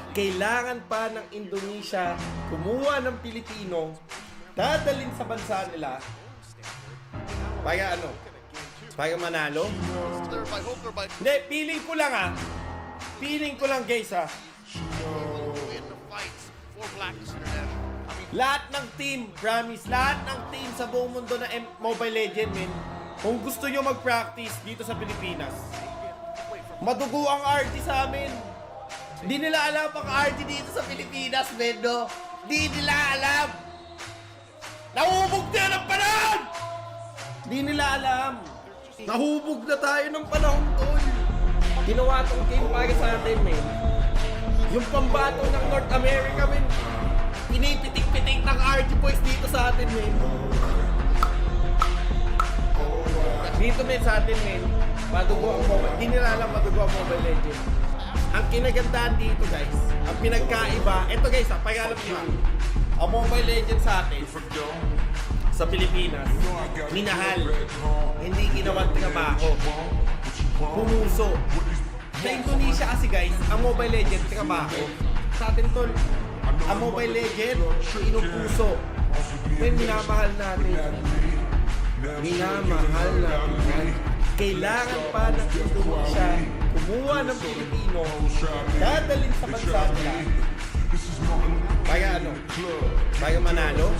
Kailangan pa ng Indonesia kumuha ng Pilipino, dadalhin sa bansa nila para ano? Para manalo? Hindi, feeling ko lang Feeling ko lang guys Lahat ng team, promise, lahat ng team sa buong mundo na Mobile Legends, men, kung gusto nyo mag-practice dito sa Pilipinas, madugo ang RT sa amin. Di nila alam ang RT dito sa Pilipinas, men, no? Di nila alam. Nahubog na ng panahon! Di nila alam. Nahubog na tayo ng panahon, tol. Ginawa tong game para sa atin, men. Yung pambato ng North America, men. Pinipitik-pitik ng RT boys dito sa atin, men. Dito, men, sa atin, men. Madugo ang mobile. Di nila alam madugo ang Mobile Legends. Ang kinagandaan dito, guys, ang pinagkaiba, eto guys, pag-alam nyo, ang Mobile Legends sa atin, sa Pilipinas, minahal, hindi ginawang trabaho, pumuso. Sa Indonesia kasi guys, ang Mobile Legends, trabaho. Sa atin, tol, ang Mobile Legends, inupuso. May minamahal natin. Minamahal natin. Kailangan pa ng Indonesia kumuha ng Pilipino, dadalhin sa bansa nila para ano? Para manalo?